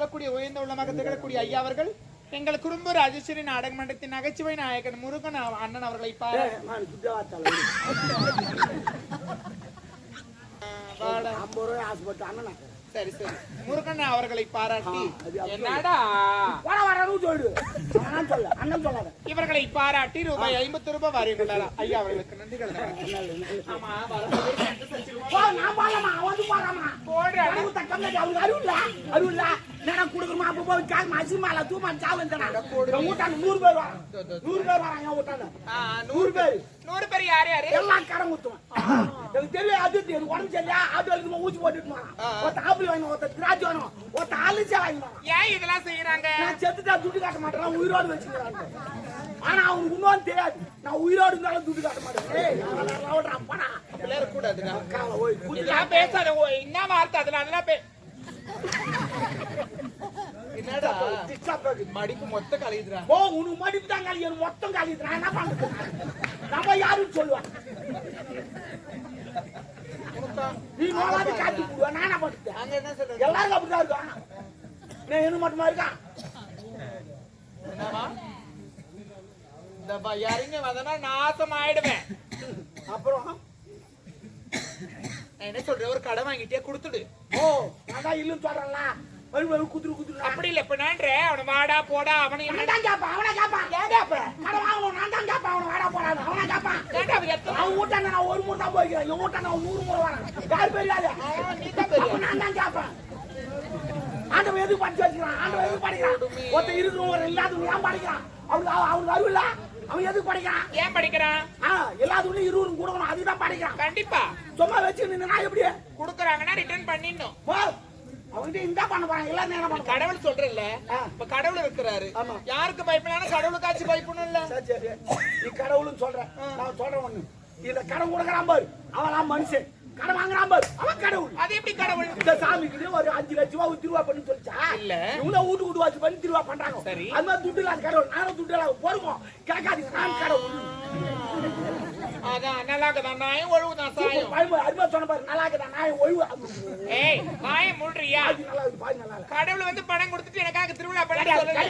சொல்லக்கூடிய உயர்ந்த உள்ளமாக திகழக்கூடிய ஐயா அவர்கள் எங்கள் குடும்ப ராஜேஸ்வரி நாடக மன்றத்தின் நகைச்சுவை நாயகன் முருகன் அண்ணன் அவர்களை சரி சரி முருகன் அவர்களை பாராட்டி என்னடா இவர்களை பாராட்டி ரூபாய் 50 ரூபாய் வாரியுள்ளாரா ஐயா அவர்களுக்கு நன்றிகள். நூறு பேர் யாரு யாரு எல்லாம் கடன் குத்துவான் தெரியும். அது உடம்பு சரியா அது ஊசி போட்டுட்டு ஏன் இதெல்லாம் செய்யறாங்க? நான் செத்துட்டா துட்டு காட்ட மாட்டேன், உயிரோடு வச்சுக்கிறாங்க. ஆனா அவனுக்கு இன்னும் தெரியாது நான் உயிரோடு இருந்தாலும் துட்டு காட்ட மாட்டேன். பேசாத என்ன வார்த்தை அதனால என்னடா மடிப்பு மொத்த கலையுதுரா. ஓ உனக்கு மடிப்பு தான் கலைய மொத்தம் கலையுதுரா. என்ன பண்றது நம்ம யாருன்னு சொல்லுவான். நீ நோவாது காட்டி போடுவா. நான் என்ன பண்றது? அங்க என்ன சொல்றது? எல்லாரும் அப்படிதான் இருக்கான். நான் என்ன மட்டுமா இருக்கான்? என்னவா இந்த யாருங்க வந்தனா நாசம் ஆயிடுவேன். அப்புறம் என்ன சொல்ற? ஒரு கடை வாங்கிட்டே கொடுத்துடு. ஓ நான் தான் இல்லன்னு சொல்றேன்ல. குத்துரு குத்துரு அப்படி இல்ல. இப்ப நான்றே அவன வாடா போடா அவனை நான் கேப்பா. அவனை கேப்பா. ஏன் கேப்ப? கடை வாங்கணும் நான் தான் கேப்பா. அவன வாடா போடா அவனை கேப்பா. கேட்டா அவன் ஊட்டான நான் ஒரு முறை தான் போய்க்கிறேன். இவன் ஊட்டான 100 முறை வரேன். யார் பெரியாரு? நீ தான் பெரிய. நான் தான் கேப்பேன். ஆண்டவன் எதுக்கு படிச்சு வச்சுக்கிறான்? ஆண்டவன் எதுக்கு படிக்கிறான்? ஒருத்தர் இருக்கிறவங்க இல்லாதவங்க ஏன் படிக்கிறான்? அவனுக்கு அறிவு இல்ல. அவன் எதுக்கு படிக்கிறான்? ஏன் படிக்கிறான்? எல்லாத்துக்கும் 20 கொடுக்கணும். அதுதான் படிக்கிறான். கண்டிப்பா. சும்மா வச்சு நின்னா எப்படி குடுக்குறாங்கன்னா ரிட்டர்ன் பண்ணிடணும். அவங்கிட்ட இந்த பண்ண போறாங்க. எல்லாம் நேரம் பண்ண கடவுள் சொல்றேன்ல. இப்ப கடவுள் இருக்கிறாரு. யாருக்கு பயப்படலாம்? கடவுளுக்காச்சும் பயப்படணும் இல்ல. சரி நீ கடவுள்னு சொல்ற. நான் சொல்றேன் ஒண்ணு. இந்த கடன் கொடுக்கறான் பாரு அவன் மனுஷன். கடன் வாங்குறான் பாரு அவன் கடவுள். அது எப்படி கடவுள்? இந்த சாமிக்கு ஒரு 5 லட்சம் ரூபாய் திருவா பண்ணு சொல்லிச்சா இல்ல. இவங்க வீட்டு வாசி பண்ணி திருவா பண்றாங்க. சரி அது மாதிரி துட்டு இல்லாத கடவுள். நானும் துட்டு இல்லாத போருவோம். கேட்காதீங்க நான் கடவுள். அதான் நல்லா இருக்குதான். நாயும் ஒழுவு தான் சாயம். அருமா சொன்ன பாரு நல்லா இருக்குதான் நாயும் ஒழுவு. ஏய் நாயை மூடுறியா? நல்லா இருக்கு பாரு நல்லா. கடவுள் வந்து பணம் கொடுத்துட்டு எனக்காக திருவிழா பண்ண சொல்லல.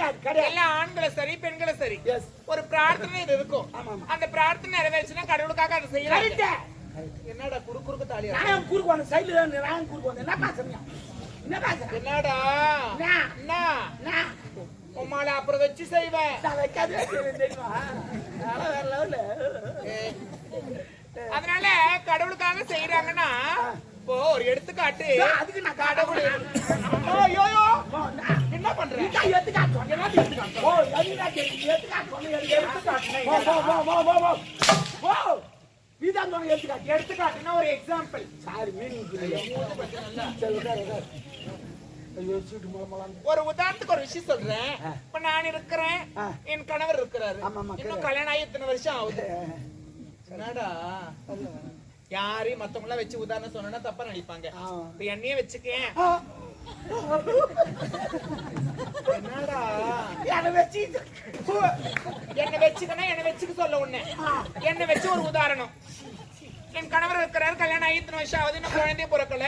எல்லா ஆண்களும் சரி பெண்களும் சரி ஒரு பிரார்த்தனை இருக்கும். அந்த பிரார்த்தனை நிறைவேறுச்சுன்னா கடவுளுக்காக அதை செய்யறாங்க. என்னடா குறுக்கு தாலியா? நான் குறுக்கு வந்து சைடுல நான் குறுக்கு வந்து என்ன பேசுறீங்க? என்ன பேசுற? என்னடா என்ன உம்மால அப்புறம் வச்சு செய்வேன். நான் வைக்காத தெரியுமா? வேற லெவல்ல. அதனால கடவுளுக்காக செய்யறாங்கன்னா இப்போ ஒரு எடுத்துக்காட்டு. அதுக்கு நான் கடவுள் ஐயோ என்ன பண்றேன்? எடுத்துக்காட்டு சொன்னா எடுத்துக்காட்டு. ஓ எடுத்துக்காட்டு சொன்னா எடுத்துக்காட்டு. இதான் எடுத்துக்காட்டுன்னா ஒரு எக்ஸாம்பிள். சாரி மீனிங் ஒரு உதாரணத்துக்கு ஒரு விஷயம் சொல்றேன். இப்ப நான் இருக்கிறேன், என் கணவர் இருக்கிறாரு. இன்னும் கல்யாணம் ஆகி இத்தனை வருஷம் ஆகுது. என்னடா யாரையும் மத்தவங்க எல்லாம் வச்சு உதாரணம் சொன்னா தப்பா நினைப்பாங்க. இப்ப என்னையே வச்சுக்கேன். என்னடா என்ன வச்சுக்கன்னா என்ன வச்சுக்க சொல்ல ஒண்ணு. என்ன வச்சு ஒரு உதாரணம். என் கணவர் இருக்கிறாரு, கல்யாணம் ஆகி இத்தனை வருஷம் ஆகுது, இன்னும் குழந்தைய பிறக்கல.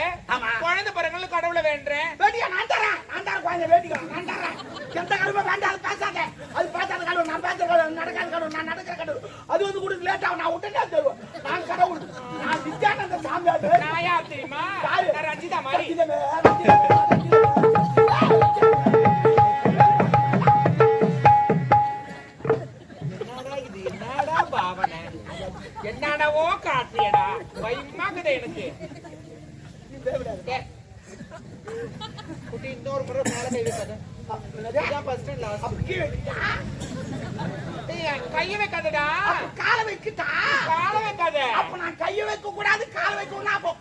குழந்தை பிறக்கல கடவுளை வேண்டேன். நான் தரேன் குழந்தை வேண்டிக்கலாம். நான் தரேன். எந்த கடவுளும் வேண்டாம். அது பேசாத. அது பேசாத கடவுள். நான் பேசுற கடவுள். நடக்காத கடவுள். நான் நடக்கிற கடவுள். அது வந்து கூட லேட் ஆகும். நான் உடனே தருவேன். நான் கடவுள். நான் நித்யானந்த சாமியார். நான் யார் தெரியுமா? நான் ரஞ்சிதா மாதிரி. என்னடா பாவனை என்னடவோ காட்டியடா பயமாக்குது எனக்கு. குட்டி இன்னொரு முறை மேல கை வைக்காத. கைய வைக்காதடா. கால வைக்கிட்டா. கால வைக்காத. அப்ப நான் கைய வைக்க கூடாது கால வைக்கணும். அப்போ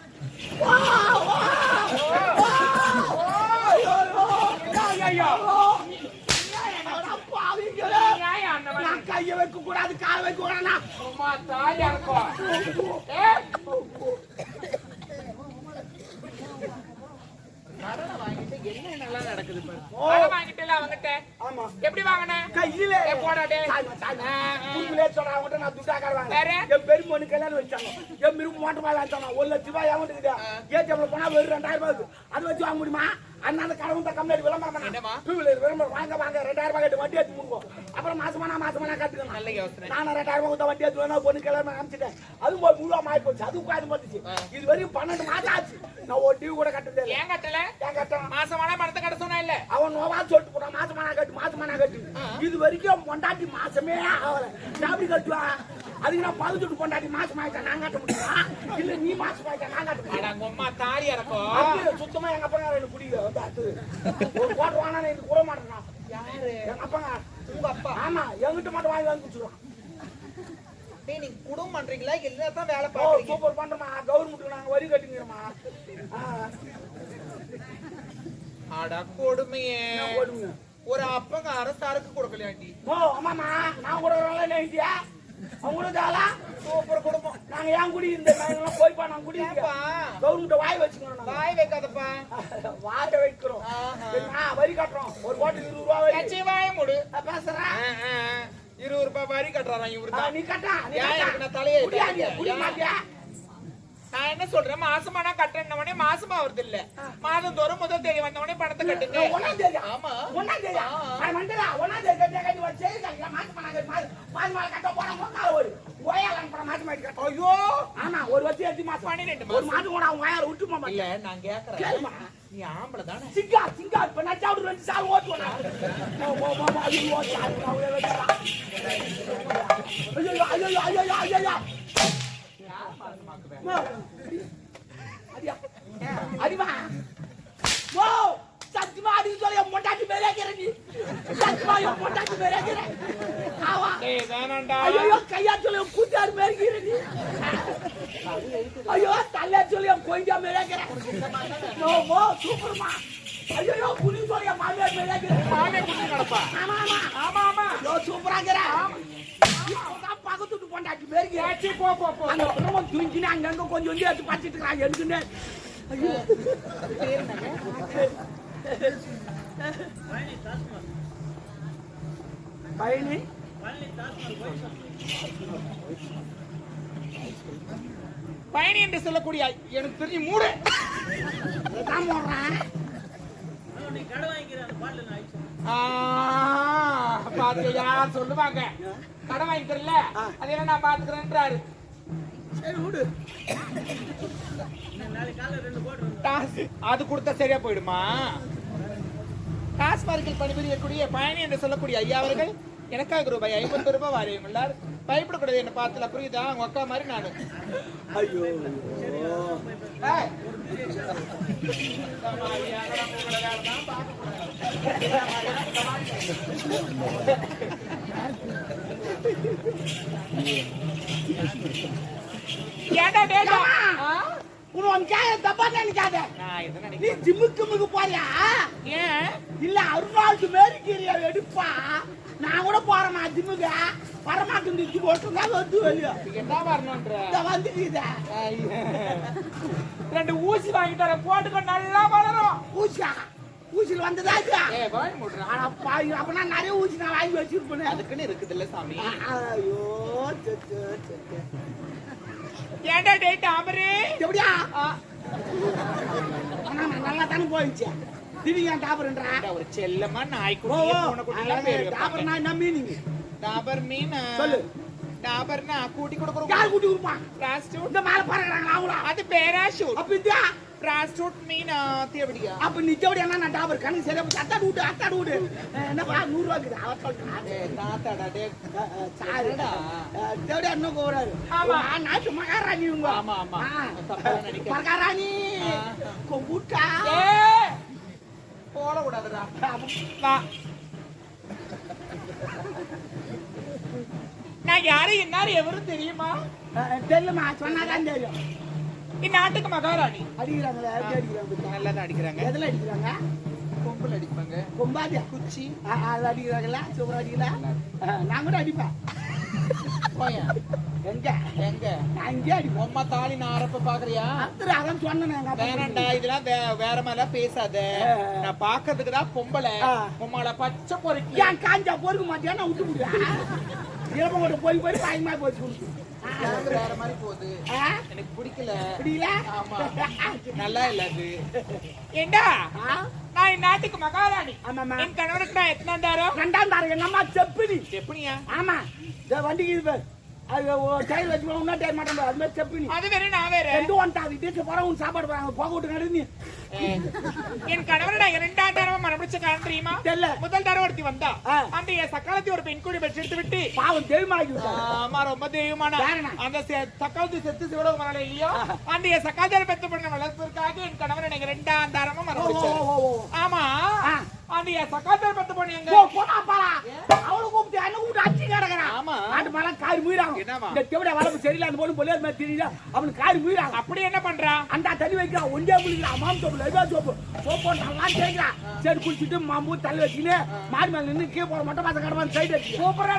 கைய வைக்க கூடாது கால வைக்க கூடாது. தாயா இருக்கும். கடனை வாங்கிட்டு என்ன நல்லா நடக்குது பாரு. கடனை வாங்கிட்டல அவங்கிட்ட. ஆமா. எப்படி வாங்குன? கையில. போடாடே. புள்ளையே சொல்ற அவங்கிட்ட நான் துட்டா காரவாங்க. என் பெரியம்மனு கல்யாணம் வச்சாங்க. என் மிருகு மோட்டர் வாங்கி வச்சாங்க. 1 லட்சம் ரூபாய் அவங்கிட்ட இருக்குது. ஏடிஎம்ல போனா வெறும் 2000 ரூபாய். அது வச்சு வாங்க முடியுமா? அண்ணாந்து கடவுள் கம்மியாடி விளம்பரம் என்னமா? டூ வீலர் விளம்பரம் வாங்க 2000 ரூபாய் கட்டி வண்டி எடுத்து முடுவோம். அப்புறம் மாசமானா கட்டுக்கணும். நல்ல யோசனை. நானும் 2000 ரூபாய் கொடுத்த வண்டி எடுத்து வேணா பொண்ணு கிளம்ப அனுப்பிச்சிட்டேன். அதுவும் போய் முழுவா மாறி போச்சு. அது உட்காந்து போட்டுச்சு. இது வரையும் 12 மாசம் ஆச்சு. நான் ஒரு டியூ கூட கட்டதே இல்லை. ஏன் கட்டல? ஏன் கட்டணும்? மாசமான பணத்தை கட்ட சொன்னா இல்ல. அவன் நோவா சொல்லிட்டு போறான் மாசமானா கட்டு. இது வரைக்கும் பொண்டாட்டி மாசமே ஆகல. நான் எப்படி கட்டுவான்? அதுக்கு நான் 18 பொண்டாட்டி மாசமாயிட்டா நான் கட்ட முடியுமா? இல்ல நீ மாசமாயிட்டா நான் கட்ட முடியும். அட உம்மா தாலி இறக்கும். அது சுத்தமா எங்க அப்பா எனக்கு பிடிக்கல. வந்து அது ஒரு கோட் வாங்கினா எனக்கு கூட மாட்டேன். யாரு? எங்க அப்பா. உங்க அப்பா? ஆமா, என்கிட்ட மட்டும் வாங்கி குடிச்சிருவான். டேய் நீங்க குடும்பம் பண்றீங்களா எல்லாத்தான் வேலை ஓ பாக்குறீங்க? சூப்பர் பண்றோமா. கவர்மெண்ட்டுக்கு நாங்க வரி கட்டிக்கிறோமா. அட கொடுமையே. போடுங்க. ஒரு அப்பங்க அரசாருக்கு கொடுக்கலையாண்டி. ஓ ஆமாமா, நான் கூட நினைச்சியா? அவங்களும் தாளா சூப்பர் குடும்பம். நாங்க ஏன் குடி இந்த நாங்கெல்லாம் போய்ப்பா நாங்க குடி ஏப்பா? கவர்மெண்ட் வாய் வச்சுக்கணும். வாய் வைக்காதப்பா. வாட்ட வைக்கிறோம். ஆஹா. வரி கட்டுறோம். ஒரு கோட்டுக்கு 20 ரூபா வரி. கட்சி வாய மூடு. பேசுறேன். 20 ரூபாய் வரி கட்டுறாராம் இவருதான். நீ கட்டா நீ ஏன் கட்டா. எனக்கு நான் தலையை குடியாண்டியா, குடி மாட்டியா? நான் என்ன சொல்றேன், மாசமானா கட்டுறேன்னவனே மாசமா வருது இல்ல, மாதம் தோறும் முதல் தேதி வந்தவனே பணத்தை கட்டுங்க. ஒண்ணாம் தேதி. ஆமா. ஒண்ணாம் தேதி. நான் மண்டல ஒண்ணாம் தேதி கட்டி வச்சு மாசமா மாசமா கட்ட போனா மொக்கால ஒரு ஓயாlan பணம் மாசமா கட்ட. ஐயோ ஆமா, ஒரு வருஷம் 8 மாசம் 12 ஒரு மாசம் கூட அவங்க ஓயால விட்டு போமா. இல்ல நான் கேக்குறேன், கேளுமா. நீ ஆம்பளை தானே? சிங்கா இப்ப நான் சாப்பிட்டு 2 சால் ஓட்டுவேன். ஐயோ அடிமா ஓ சத்தியமா அடிக்க சொல்லி மொட்டாட்டி மேலே இருக்கிறேன். சத்தியமா மொட்டாட்டி மேலே இருக்கிறேன். ஆவா டேய் வேணாம்டா. ஐயோ கையா சொல்லி கூட்டாரு மேலே இருக்கிறேன். ஐயோ தல்ல சொல்லி கொஞ்சம் மேலே இருக்கிறேன். ஓ சூப்பர்மா. ஐயோ புலி சொல்லி மாமே மேலே இருக்கிறேன். மாமே குட்டி நடப்பா. ஆமா ஆமா ஆமா ஆமா. யோ சூப்பரா இருக்கிறேன். பக்கத்துட்டு பொண்டாட்டி மேலே ஏச்சி போ போ போ. அந்த பிரமம் தூங்கினா அங்க கொஞ்சம் எடுத்து பச்சிட்டு இருக்கான். எடுத்துனே ஐயோ பயணி பயணி என்று சொல்லக்கூடிய எனக்கு தெரிஞ்சு மூடு. தான் போடுறேன். பாத்தியா சொல்லுவாங்க, கடன் வாங்கிக்கிறல அது என்ன நான் பாத்துக்கிறேன்றாரு. சரி விடு. அது கொடுத்தா சரியா போயிடுமா? டாஸ்மார்க்கில் பணிபுரியக்கூடிய பயணி என்று சொல்லக்கூடிய ஐயா அவர்கள் எனக்காக ரூபாய் 50 ரூபாய் வாரியுள்ளார். பயப்படக்கூடாது, என்ன பார்த்தல புரியுதா? உங்க அக்கா மாதிரி நானு. ஐயோ ஏய். ஏன்டா டேடா? உன் தப்பா நினைக்காத. நான் எது நீ நினைக்கிறேன்? ஜிம்முக்கு போறியா? ஏன் இல்ல அருணாளுக்கு மேரிக்கிறியா எடுப்பா. நான் கூட போறேன் ஜிம்முக்கு. வரமாட்டேன் திச்சு போட்டுருந்தா வந்து வெளியே என்ன வரணும்ன்ற வந்துட்டு 2 ஊசி வாங்கி தர போட்டுக்க நல்லா வளரும். ஊசியில வந்ததா ஏய் வாய் மூடுறா. அப்பனா நிறைய ஊசி நான் வாங்கி வச்சிருப்பேன். அதுக்குன்னு இருக்குது இல்ல சாமி. ஐயோ ஏன்டா டேட் ஆமரே எப்படியா நல்லா தானே போயிடுச்சு. திடீங்க டாபர்ன்றா ஒரு செல்லமா நாய்க்குட்டி பூனைக்குட்டி பேரு டாபர் நான் என்ன மீனிங்? டாபர் மீன் சொல்லு. டாபர்னா கூட்டி கொடுக்குறோம். யார் கூட்டி கொடுப்பா? பிராஸ்டியூட். இந்த மேல பறக்குறாங்க அவங்களா? அது பேராஷூட். அப்ப இந்த பிராஸ்டியூட் மீன் தேவடியா? அப்ப நிச்சயப்படி என்ன நான் டாபர் கணக்கு சரியா அத்தாடு விடு. என்னப்பா 100 ரூபாய்க்கு அவ சொல்றான். தாத்தாடா டே சாரிடா. தேவடி அண்ணன் கோவறாரு. ஆமா நாட்டு மகாராணி உங்க. ஆமா ஆமா தப்பா நினைக்க. மகாராணி கொம்புட்டா. ஏய் போட கூடாதுடா. வா. நான் யாரு என்னாரு எவரும் தெரியுமா? தெரியலமா, சொன்னாதான் தெரியும். இந்நாட்டுக்கு மகாராணி. அடிக்கிறாங்களா? எப்படி அடிக்கிறாங்க? நல்லாதான் அடிக்கிறாங்க. எதுல அடிக்கிறாங்க? கொம்புல அடிப்பாங்க. கொம்பாதியா? குச்சி. அது அடிக்கிறாங்களா? சூப்பரா அடிக்கலாம். நான் கூட அடிப்பேன். போயா எங்க எங்க நான் இங்கே அடிப்பேன். அம்மா தாலி நான் அரப்ப பாக்குறியா? அதான் சொன்னேன். வேணாண்டா, இதெல்லாம் வேற மேல பேசாத. நான் பாக்கிறதுக்கு தான் பொம்பளை. உம்மால பச்சை பொறுக்கி ஏன் காஞ்சா பொறுக்க மாட்டியா? நான் விட்டு முடியா? இளமோட போய் பயமா போச்சு. வேற மாதிரி போகுது, எனக்கு பிடிக்கல. பிடிக்கல? ஆமா நல்லா இல்ல அது. ஏண்டா நான் நான் நாட்டுக்கு மகாராணி. ஆமாமா. என் கணவருக்கு நான் எத்தனாம் தாரம்? 2ஆம் தாரம். எங்க அம்மா செப்பினி. எப்படியா? ஆமா, இந்த வண்டிக்கு இது பேர் அது டைல் வச்சு இன்னும் டைல் மாட்டேன். அது மாதிரி செப்பினி. அது வேற நான் வேற. ரெண்டு வந்துட்டாங்க. டீச்சர் போற உன் சாப்பாடு போறாங்க. போக விட்டு நடந்து. என் கணவர் நான் 2ஆம் தாரமா மனப்பிடிச்ச காரணம் தெரியுமா? தெரியல. முதல் தாரம் ஒருத்தி வந்தா. அந்த என் சக்காலத்தி ஒரு பெண் கூடி பெற்றெடுத்து விட்டு பாவம் தெய்வமாகி விட்டாங்க. ஆமா, ரொம்ப தெய்வமான அந்த சக்காலத்தி செத்து சிவலோக மரணம் இல்லையோ, அந்த என் சக்காலத்தியார் பெற்ற பொண்ணு வளர்ப்பதற்காக என் கணவர் எனக்கு 2ஆம் தாரமா மனப்பிடிச்சார். ஆமா, அந்த என் சக்காலத்தியார் பெற்ற பொண்ணு எங்க போனாப்பா? அவளை கூப்பிட்டு என்ன கூப்பிட்டு அடிச்சு கிடக்குறான். ஆமா, ஆட்டு மேல காரி முயிறாங்க. இந்த தெவிட வளர்ப்பு சரியில்லை. அந்த பொண்ணு பொலியாத மாதிரி தெரியல. அவனுக்கு காரி முயிறாங்க. அப்படி என்ன பண்றான்? அந்த தண்ணி வைக்கிறான். ஒன்றே குளிக்கிறான். மாம் சோப்பு லைவா சோப்பு சோப்பு நல்லா தேய்க்கிறான். சரி குளிச்சுட்டு மாம்பூ தள்ளி வச்சுக்கின்னு மாடி மேல நின்று கீழே போட மட்டும் மாசம் கடமை சைடு வச்சு சூப்பரா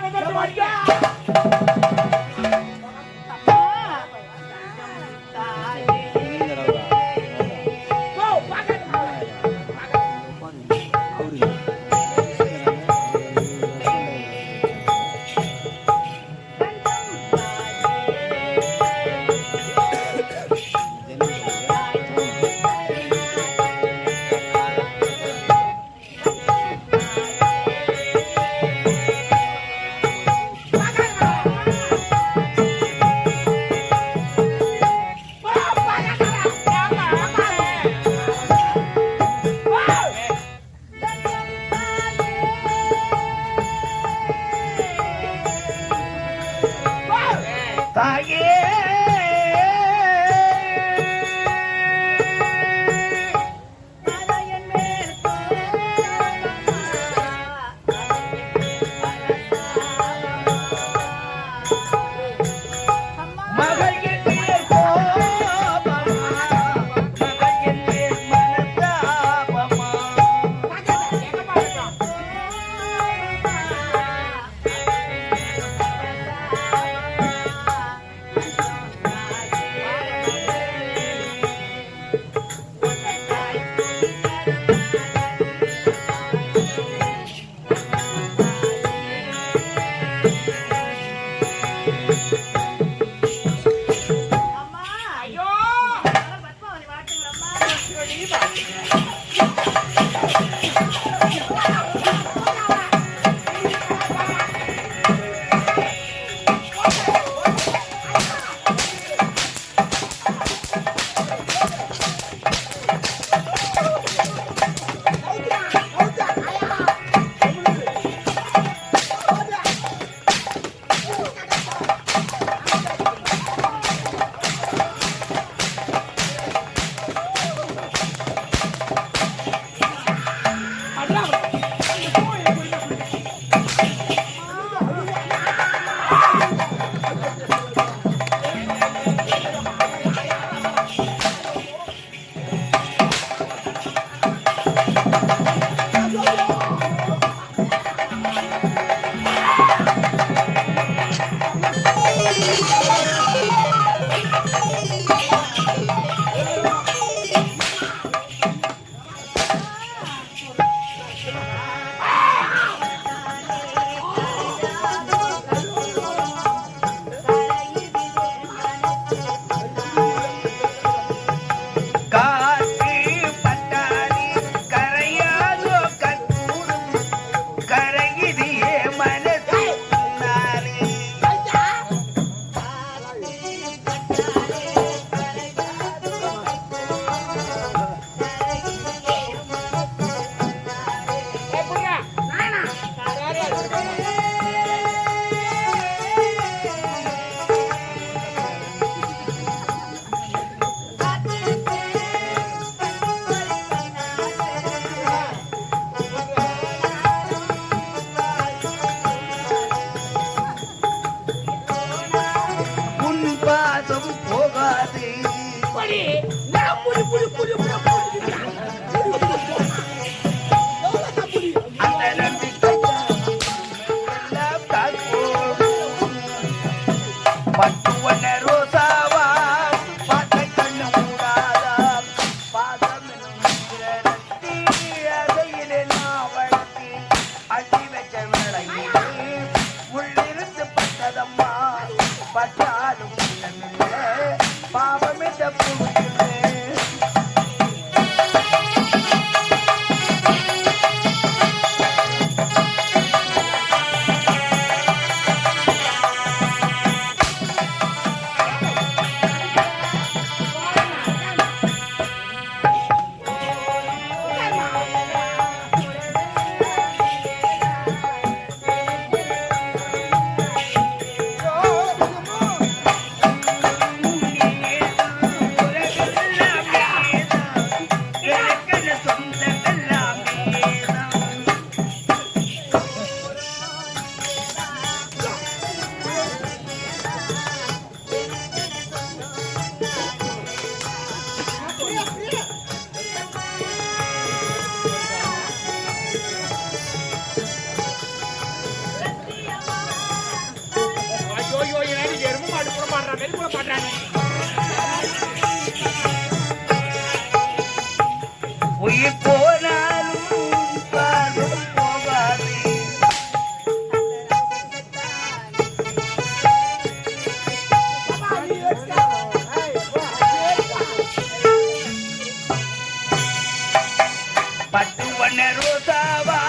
கூடாவா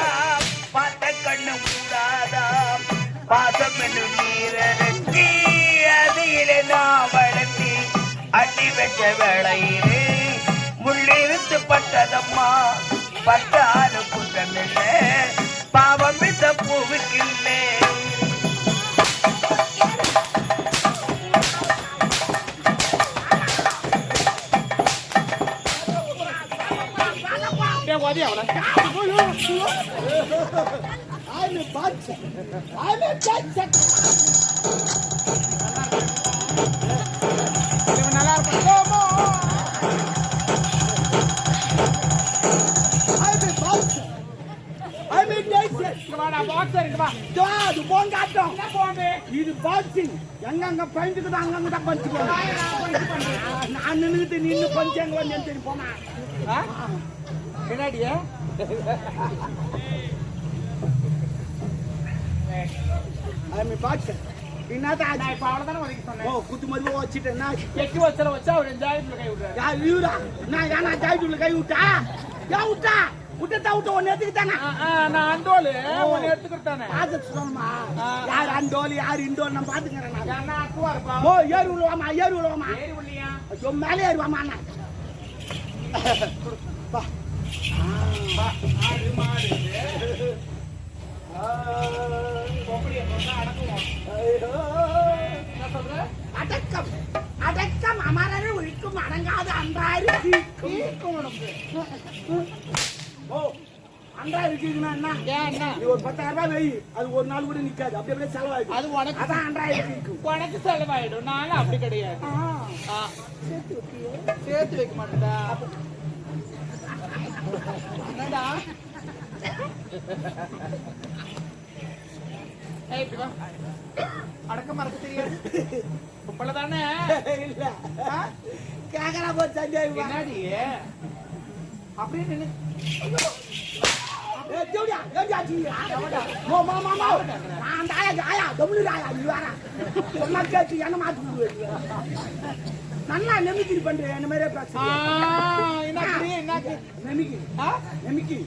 பார்த்த கண்ணு கூடாதா பாசம் என்னும் நீரத்தி அதிலே நான் வளர்த்தி அடி வச்ச வேளையிலே முள்ளிருந்து பட்டதம்மா பட்டாரு குற்றமில்லை பாவம் இந்த பூவுக்கில்லை நல்லா இருக்கும் இது பாக்ஸிங் எங்க பயின்ட்டுக்குது அங்கங்க பஞ்சுக்கோ நான் நின்றுட்டு நின்று கொஞ்சம் எங்க வந்து தெரியும் போனா பின்னாடியே குத்து மதிப்பு வச்சுட்டேன்னா எக்கி வச்சல வச்சா அவர் ஜாயிட்ல கை விடுறாரு இவரா நான் ஏன்னா ஜாயிட்டுள்ள கை விட்டா ஏன் விட்டா விட்டா விட்ட ஒன்னு எடுத்துக்கிட்டானே நான் அண்டோலு ஒன்னு எடுத்துக்கிட்டானே பாத்து சொல்லணுமா யார் அண்டோலு யார் இண்டோல் நான் பாத்துக்கிறேன் நான் அக்குவா இருப்பா ஓ ஏறி விழுவாமா ஏறி விழுவாமா ஏறி விடலையா ஐயோ மேலே ஏறுவாமா அண்ணா பா ஆடு மாடு அப்படியே சொன்னா அடக்குவோம் என்ன சொல்ற அடக்கம் அடக்கம் அமரர் ஒழிக்கும் அடங்காத அன்றாயிரு தீக்கும் ஓ அன்றாயிரு இருக்குதுன்னா என்ன ஏன் என்ன நீ ஒரு 10,000 ரூபாய் வெயி அது ஒரு நாள் கூட நிக்காது அப்படியே அப்படியே செலவாயிடும் அது உனக்கு அதான் அன்றாயிரு இருக்கும் உனக்கு செலவாயிடும் நானும் அப்படி கிடையாது சேர்த்து வைக்க மாட்டேன்டா என்னடா ஏய் இப்படி வா அடக்க மறக்க தெரியாது கும்பல தானே இல்ல கேக்கறா போ சஞ்சய் என்னடி அப்படியே நின்னு ஏ ஜோடியா ஜி மோ மாமா நான் ஆயா தமிழ் ஆயா நீ வாடா சொன்னா கேட்டு என்ன மாத்து நல்லா நெமிக்கி பண்ற என்ன மாதிரியே பேசுற என்ன நெமிக்கி நெமிக்கி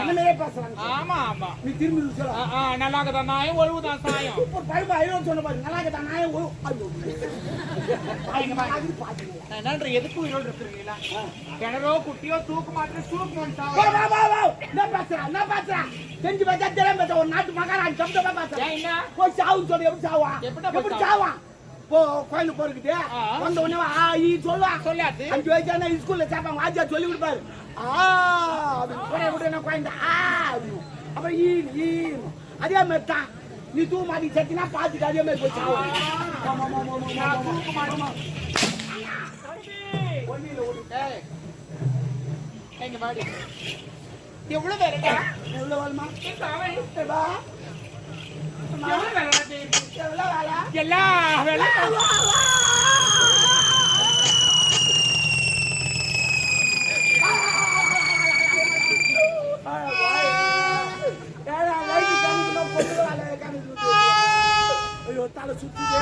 என்ன மாதிரியே பேசுறாங்க ஆமா ஆமா நீ திரும்பி சொல்ல நல்லா இருக்கதா நாயும் ஒழுவுதான் சாயம் சூப்பர் பைபா ஐயோ சொன்ன பாரு நல்லா இருக்கதா நாயும் ஒழு என்னன்ற எதுக்கு உயிரோடு இருக்கிறீங்களா கிணறோ குட்டியோ தூக்கு மாத்திரம் தூக்கு என்ன பேசுறா செஞ்சு பார்த்தா தெரியாம பேச ஒரு நாட்டு மகாராணி சப்தமா பேசுறா என்ன போய் சாவுன்னு சொல்லி எப்படி சாவா எப்படி சாவா போ கோயிலுக்கு போறதுக்கு வந்த உடனே சொல்லுவா சொல்லாது 5 வயசான ஸ்கூல்ல சேர்ப்பாங்க வாஜா சொல்லி கொடுப்பாரு விட்டு குழந்தை அப்புறம் அதே மாதிரி தான் நீ தூ மாட்டி சத்தினா பாத்துட்டு அதே மாதிரி போய் சாவா எங்க மாடி எவ்வளவு வேறடா எவ்வளவு வேணுமா எல்லா வேலை ஐயோ தலை சுத்துது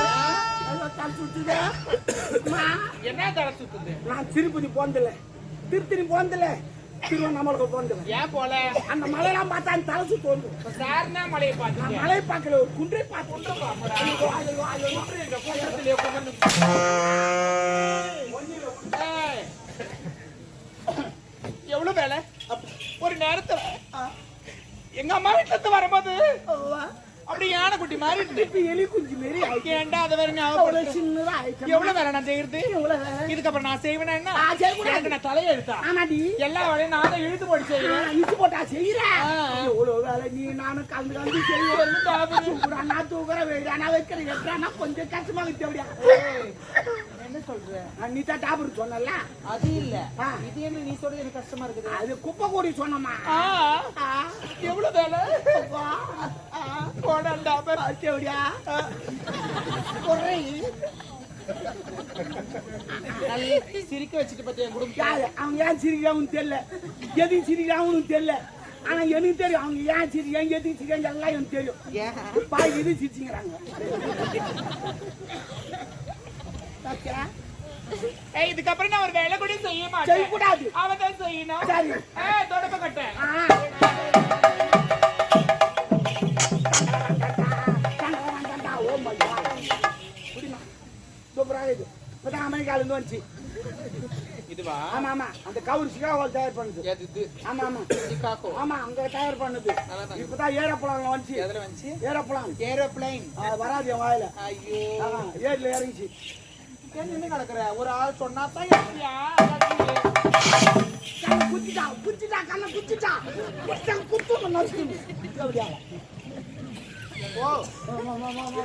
என்ன தலை சுத்துது நான் திருப்பதி போனதில்ல திருத்தணி போனதில்ல திருவண்ணாமலை போனதில்ல ஏன் போல அந்த மலையெல்லாம் பார்த்தா அந்த தலை சுத்து வந்து சார்னா மலையை பார்த்து மலை பார்க்கல ஒரு குன்றை பார்த்து எவ்வளவு வேலை ஒரு நேரத்துல எங்க அம்மா வீட்டுல இருந்து வரும்போது அப்படி யானை குட்டி மாதிரி எலி குஞ்சு மாரி ஏன்டா அது வேற சின்னதா எவ்வளவு வேலை நான் செய்யறது இதுக்கப்புறம் நான் செய்வேனா என்ன எனக்கு நான் தலையை எடுத்தா எல்லா வேலையும் நான் தான் இழுத்து போட்டு செய்வேன் இழுத்து போட்டா செய்யறேன் எவ்வளவு வேலை நீ நானும் கலந்து செய்வேன் நான் தூக்குற வெயிடானா வைக்கிற எட்டானா கொஞ்சம் கஷ்டமாக தேவையா என்ன சொல்ற நீ தான் டாபர் சொன்னல அது இல்ல இது என்ன நீ சொல்றது எனக்கு கஷ்டமா இருக்குது அது குப்பை கூடி சொன்னமா எவ்வளவு வேலை டாபர் தேவையா சிரிக்க வச்சுட்டு பத்தி என் குடும்பம் அவங்க ஏன் சிரிக்கிறாங்கன்னு தெரியல எதுக்கு சிரிக்கிறாங்கன்னு தெரியல ஆனா எனக்கு தெரியும் அவங்க ஏன் சிரிக்கிறாங்க எதுக்கு சிரிக்கிறாங்க எல்லாம் எனக்கு தெரியும் பாய் இது சிரிச்சுங்கிறாங்க ஏய் இதுக்கப்புறம் நான் ஒரு வேலை கூட செய்ய மாட்டேன். செய்யக்கூடாது. அவதான் செய்யணும். சரி. தொடப்ப கட்டேன். சூப்பராக இது. இப்பதான் அமெரிக்கால இருந்து வந்துச்சு. இதுவா? ஆமா ஆமா. அந்த கவுர் சிகாகோல தயார் பண்ணுது. எது இது? ஆமா ஆமா. சிகாகோ. ஆமா அங்க தயார் பண்ணுது. இப்பதான் ஏரோப்ளேன்ல வந்துச்சு. எதுல வந்துச்சு? ஏரோப்ளேன். வராது என் வாயில. ஐயோ. ஏர்ல இறங்கிச்சு. என்ன நடக்குற? ஒரு ஆள் சொன்னா தான் எப்படியா? கண்ண குத்திட்டா குத்து நசுக்கு. எப்படியா? ஓ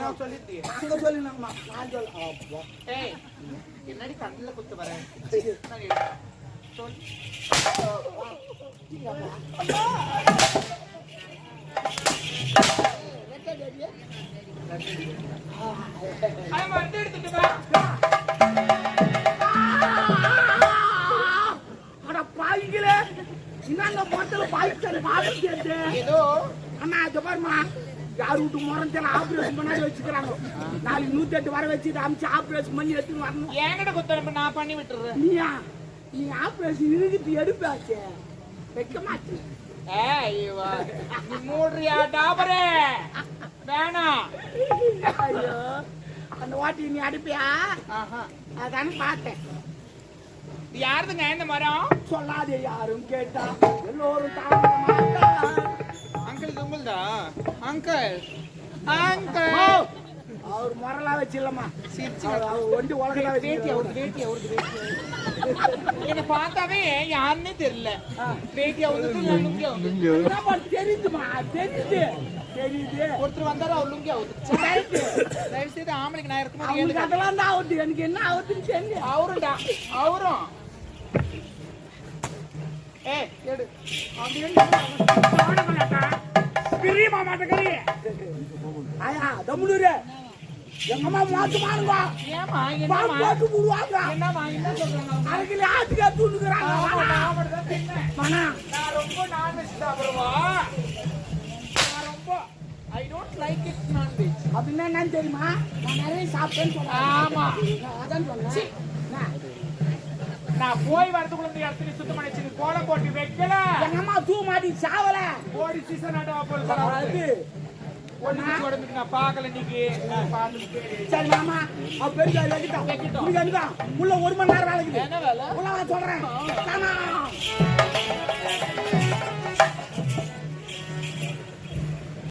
நான் சொல்லிட்டே. அங்க சொல்லினம்மா. நான் சொல்ல. ஏய் என்னடி கண்ணுல குத்து வரேன். சொல். ஐ வந்து எடுத்துட்டு வா. அட பாயிங்களே. இன்னங்க மொத்தல பாயிச்சல் பாயிச்சே. ஏதோ அம்மா இது பாருமா. யார் வீட்டு மரத்துல ஆபரேஷன் பண்ணி வச்சுக்கிறாங்க. நாளைக்கு 108 வர வச்சு அமிச்சு ஆபரேஷன் பண்ணி எடுத்து வரணும். ஏங்கட குத்தறப்ப நான் பண்ணி விட்டுறேன். நீ ஆபரேஷன் இருக்கு எடுப்பாச்சே. வைக்க மாட்டே. ஐயோ நீ மூடுறியா டாபரே? வேணாம். ஐயோ அந்த வாட்டி நீ அடிப்பியா? அதான் பார்த்தேன். யாருதுங்க இந்த மரம்? சொல்லாதே யாரும் கேட்டா எல்லோரும் தாங்க மாட்டா. அங்கிள் இது உங்களுதா? அங்கிள் அங்கிள் அவர் மரலா வச்சிடலாமா? சிரிச்சு அவர் ஒண்டி உலகலா வேட்டி அவருக்கு என்ன பார்த்தாவே யாருன்னே தெரியல. வேட்டி அவருக்கு தெரியுதுமா? தெரியுது. ஒருத்தர் வந்தாரு அவர் லுங்கி அவுத்து. தயவு செய்து ஆம்பளைக்கு நான் இருக்கும்போது அதெல்லாம் தான் ஆகுது. எனக்கு என்ன ஆகுதுன்னு தெரியும். அவரும்டா அவரும். ஏய் எடு. பிரியமா மாட்டேங்கறி. ஆயா தம்முடுற. எங்க அம்மா மாத்து மாறுங்க. ஏமா என்ன போட்டு புடுவாங்க. என்னமா என்ன சொல்றாங்க? அரைக்கில ஆட்டுக்க தூண்டுறாங்க. மனா நான் ரொம்ப நான்வெஜ் சாப்பிடுவா. நான் ரொம்ப I don't like it non-veg. அப்படின்னா என்ன தெரியுமா? நான் நிறைய சாப்பிட்டேன்னு சொன்னேன். ஆமா அதான் சொன்னேன். நான் போய் வரதுக்குள்ள இந்த இடத்துல சுத்தம் பண்ணி வச்சு கோலம் போட்டு வைக்கல. எங்க அம்மா தூ மாட்டி சாவல. ஓடி சீசன் ஆட்டா போல அது உடம்புக்கு நான் பார்க்கல இன்னைக்கு. சரி மாமா அவ பெரிய வெக்கிட்டோம். நீங்க அங்க உள்ள 1 மணி நேரம் வேலைக்கு. என்ன வேலை? உள்ள வா சொல்றேன்.